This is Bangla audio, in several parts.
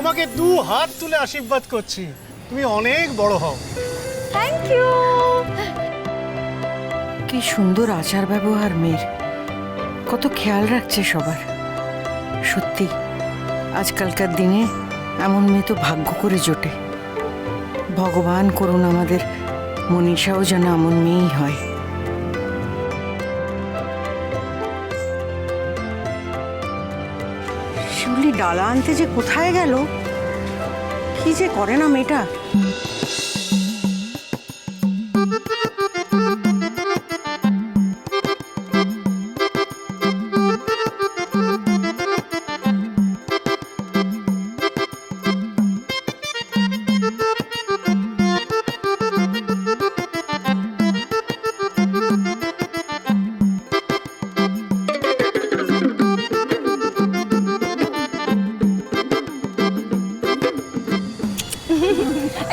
তোমাকে দু হাত তুলে আশীর্বাদ করছি, তুমি অনেক বড় হও। Thank you. কি সুন্দর আচার ব্যবহার মেয়ের, কত খেয়াল রাখছে সবার। সত্যি আজকালকার দিনে এমন মেয়ে তো ভাগ্য করে জোটে। ভগবান করুন আমাদের মনীষাও যেন এমন মেয়েই হয়। শিউলি ডালা আনতে যে কোথায় গেল, কি যে করে না মেয়েটা।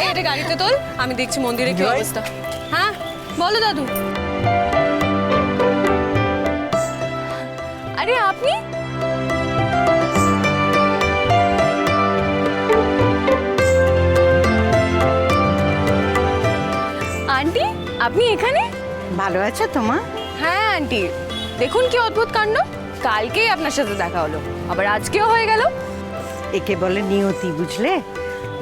এই এটা গাড়িতে তোল, আমি দেখছি মন্দিরে কি অবস্থা। হ্যাঁ বলো দাদু। আরে আপনি আন্টি, আপনি এখানে? ভালো আছো তোমা? হ্যাঁ আন্টি, দেখুন কি অদ্ভুত কাণ্ড, কালকেই আপনার সাথে দেখা হলো, আবার আজকেও হয়ে গেল। একে বলে নিয়তি, বুঝলে?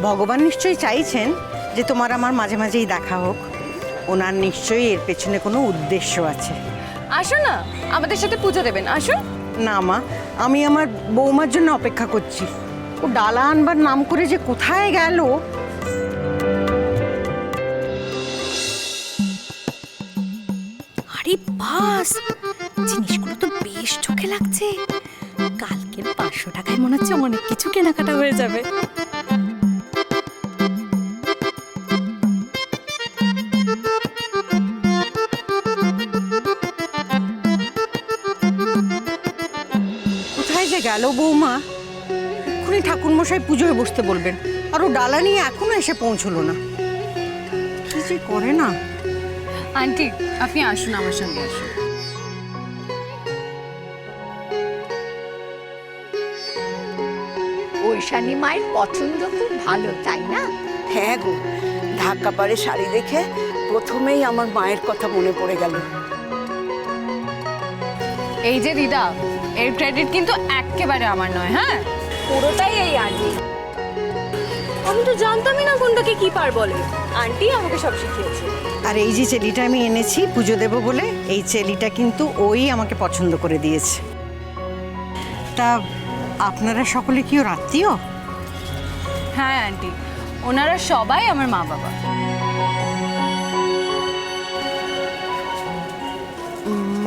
ভগবান নিশ্চয়ই চাইছেন যে তোমার আমার মাঝে মাঝেই দেখা হোক। ওনার নিশ্চয়ই এর পেছনে কোনো উদ্দেশ্য আছে। আসুন না, আমাদের সাথে পুজো দেবেন, আসুন। না মা, আমি আমার বৌমার জন্য অপেক্ষা করছি। ও ডালা আনবার নাম করে যে কোথায় গেল। আরে বাস, জিনিসগুলো তো বেশ চোখে লাগছে। কালকের 500 টাকায় মনে হচ্ছে অনেক কিছু কেনাকাটা হয়ে যাবে। কোথায় যে গেল বৌমা? এক্ষুনি ঠাকুরমশাই পুজোয় বসতে বলবেন, আর ও ডালা নিয়ে এখনো এসে পৌঁছলো না। কি যে করে না। আন্টি আপনি আসুন, আমার সঙ্গে আসুন। ঐশানী মায়ের পছন্দ খুব ভালো, তাই না? হ্যাঁ গো, ঢাকা পাড়ে শাড়ি দেখে প্রথমেই আমার মায়ের কথা মনে পড়ে গেল। এই যে দিদা, এর ক্রেডিট কিন্তু একেবারে আমার নয়। হ্যাঁ, পুরোটাই এই আন্টি। আমি তো জানতামই না কোনটাকে কি পার বলে, আন্টি আমাকে সব শিখিয়েছে। আর এই যে চেলিটা আমি এনেছি পুজো দেব বলে, এই চেলিটা কিন্তু ওই আমাকে পছন্দ করে দিয়েছে। তা আপনারা সকলে কি ওর আত্মীয়? হ্যাঁ আন্টি, ওনারা সবাই আমার মা বাবা।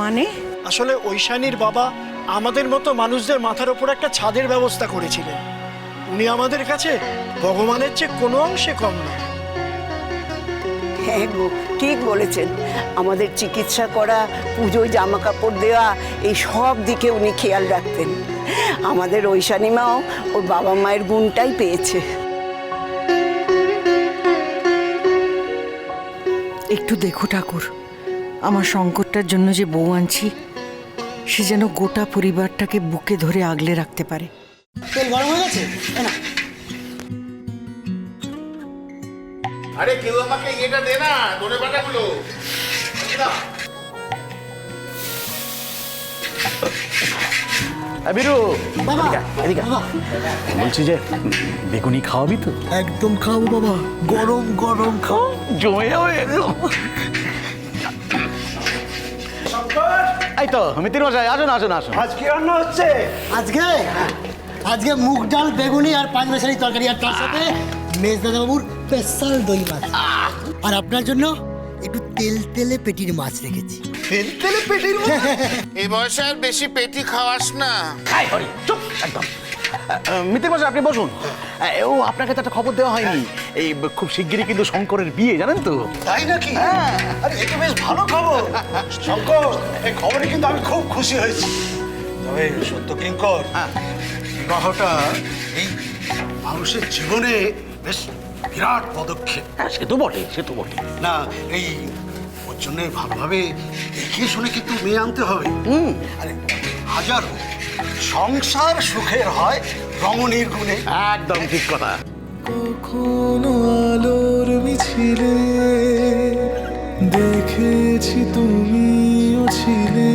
মানে? আসলে ঐশানীর বাবা আমাদের মতো মানুষদের মাথার উপর একটা ছাদের ব্যবস্থা করেছিলেন। উনি আমাদের কাছে ভগবানের চেয়ে কোনো অংশে কম না। হ্যাঁ গো, ঠিক বলেছেন। আমাদের চিকিৎসা করা, পুজোয় জামা কাপড় দেওয়া, এই সব দিকে উনি খেয়াল রাখতেন। আমাদের ঐশানী মাও ওর বাবা মায়ের গুণটাই পেয়েছে। একটু দেখো ঠাকুর, আমার সংকটটার জন্য যে বউ আনছি, সে যেন গোটা পরিবারটাকে বুকে ধরে আগলে রাখতে পারে। তেল গরম হয়ে গেছে না? আরে কেউ আমাকে এটা দে না, ধনে পাতাগুলো। বিরু, এদিকে বলছি যে বেগুনি খাওয়াবি তো? একদম খাবো বাবা, গরম গরম খাও, জমে যাবে একদম। এই তো মিতির মশাই, আসুন আসুন আসুন। আজ কি রান্না হচ্ছে? আজকে আজকে মুগ ডাল, বেগুনি আর পাঁচ মেশালি তরকারি, আর তার সাথে মেজদাদা বাবুর স্পেশাল দই মাছ। আর আপনার জন্য একটু তেল তেলে পেটির মাছ রেখেছি। তেল তেলে পেটির এই বয়সে আর বেশি পেটি খাওয়াস না। চুপ একদম। মিতির মশাই আপনি বসুন। ও আপনাকে তো একটা খবর দেওয়া হয়নি, এই খুব শিগগিরই কিন্তু শঙ্করের বিয়ে, জানেন তো? তাই নাকি? আরে এটা বেশ ভালো খবর শঙ্কর, এই খবরে কিন্তু আমি খুব খুশি হয়েছি। তবে সত্য কিঙ্কর, বিবাহটা এই মানুষের জীবনে বেশ বিরাট পদক্ষেপ। সে তো বটে, সে তো বটে। না, এই ওর জন্য ভালোভাবে দেখে শুনে কিন্তু মেয়ে আনতে হবে। আরে হাজার হোক, সংসার সুখের হয় রমণীর গুণে। একদম ঠিক কথা। কখনো আলোর মিছিলে দেখেছি তুমিও ছিলে,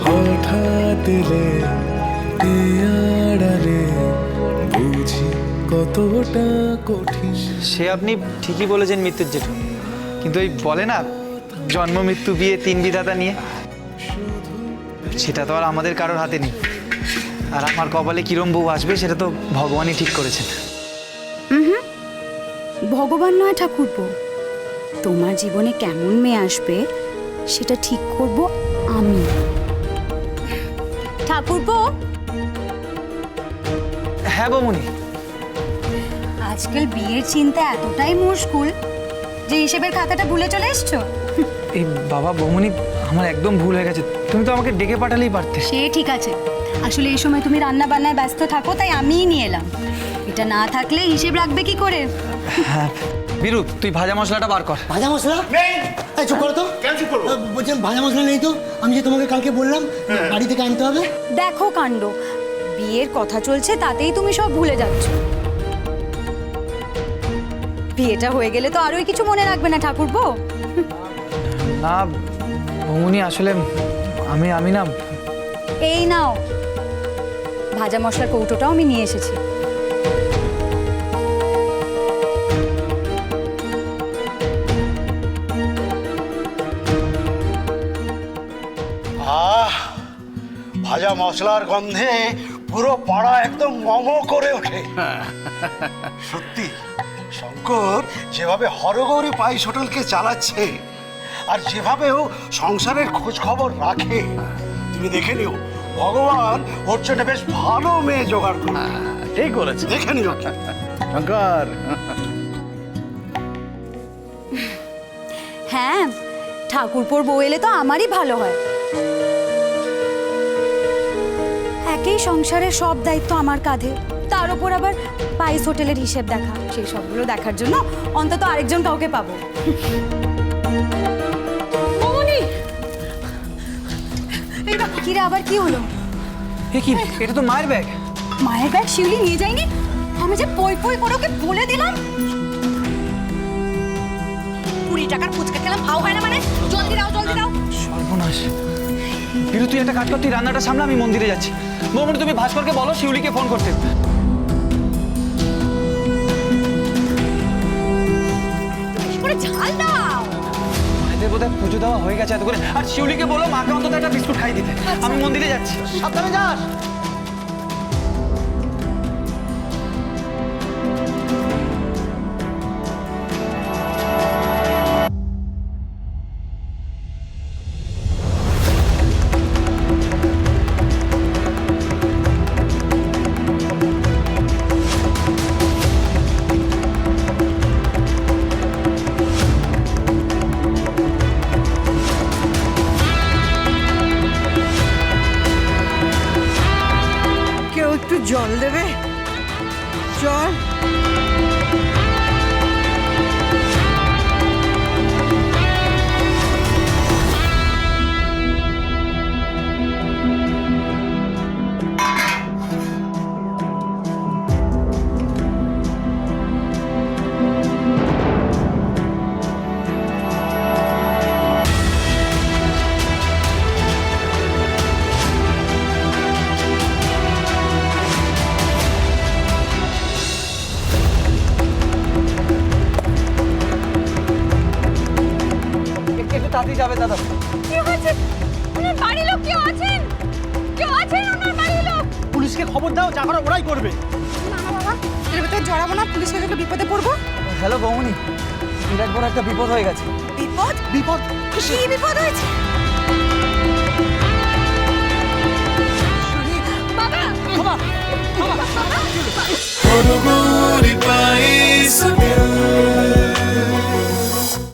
হঠাৎ এলে এ আড়ালে বুঝি কতটা কঠিন। সে আপনি ঠিকই বলেছেন মৃত্যুর জেঠু, কিন্তু ওই বলে না জন্ম মৃত্যু বিয়ে তিন বিধাতা নিয়ে, সেটা তো আর আমাদের কারোর হাতে নেই। আর আমার কপালে কিরম বউ আসবে সেটা তো ভগবানই ঠিক করেছেন। ভগবান নয় ঠাকুরপো, তোমার জীবনে কেমন মেয়ে আসবে সেটা ঠিক করব আমি। ঠাকুরপো, হ্যাঁ বৌমনি। আজকাল বিয়ের চিন্তা এতটাই মুশকুল যে হিসেবের খাতাটা ভুলে চলে এসছো। এই বাবা বৌমনি, আমার একদম ভুল হয়ে গেছে, তুমি তো আমাকে ডেকে পাঠালেই পারতে। সে ঠিক আছে, আসলে এই সময় তুমি রান্না বান্নায় ব্যস্ত থাকো তাই আমিই নিয়ে এলাম। এটা না থাকলে হিসেব রাখবে কি করে? হ্যাঁ বীরু, তুই ভাজা মশলাটা বার কর। ভাজা মশলা নেই। এই চুপ করো তো। কেন চুপ করবো? বলছিলাম ভাজা মশলা নেই তো, আমি যে তোমাকে কালকে বললাম বাড়ি থেকে আনতে হবে। দেখো কাণ্ড, বিয়ের কথা চলছে তাতেই তুমি সব ভুলে যাচ্ছ। বিয়েটা হয়ে গেলে তো আরোই কিছু মনে রাখবে না ঠাকুরপো। না বৌমনি, আসলে আমি না। এই নাও, ভাজা মশলার কৌটোটাও আমি নিয়ে এসেছি। আহ, ভাজা মশলার গন্ধে পুরো পাড়া একদম মম করে ওঠে। সত্যি শঙ্কর যেভাবে হরগৌরী পাইস হোটেলকে চালাচ্ছে আর যেভাবেও সংসারের খোঁজ খবর রাখে, তুমি দেখে নিও ভগবান ওর জন্য বেশ ভালো মেয়ে জোগাড় করবে। ঠিক বলেছে। দেখে নিও। শঙ্কর, হ্যাঁ, ঠাকুরপোর বউ এলে তো আমারই ভালো হয়। একেই সংসারের সব দায়িত্ব আমার কাঁধে, তার উপর আবার পাইস হোটেলের হিসেব দেখা, সেই সবগুলো দেখার জন্য অন্তত আরেকজন কাউকে পাবো। কিরে, আবার কি হলো? এ কি, এটা তো মায়ের ব্যাগ। মায়ের ব্যাগ শিউলি নিয়ে যায়নি? আমি যে পই পই করে ওকে বলে দিলাম। 20 টাকার ফুচকা খেলাম, ভাও হয় না মানে? জলদি দাও, জলদি দাও। সর্বনাশ। বীরু, তুই একটা কাজ কর, তুই রান্নাটা সামলা, আমি মন্দিরে যাচ্ছি। বৌমনি, তুমি ভাস্করকে বলো শিউলিকে ফোন করতে। বেশি করে ঝাল দাও। মায়েদের বোধহয় পুজো দেওয়া হয়ে গেছে এত করে। আর শিউলিকে বলো মাকে অন্তত একটা বিস্কুট খাই দিতে। আমি মন্দিরে যাচ্ছি। সাবধানে যাস। কেউ একটু জল দেবে? জল। একটু তাড়াতাড়ি যাবে দাদা। কি হয়েছে? ওনার বাড়ির লোক কেউ আছেন? কেউ আছেন ওনার বাড়ির লোক? পুলিশকে খবর দাও, যা করা ওরাই করবে। না না বাবা, এর ভিতরে জড়াবো না, পুলিশকে যত বিপদে পড়বো। হ্যালো বৌমনি, বিরাট বড় একটা বিপদ হয়ে গেছে। বিপদ? বিপদ? কি বিপদ হয়েছে?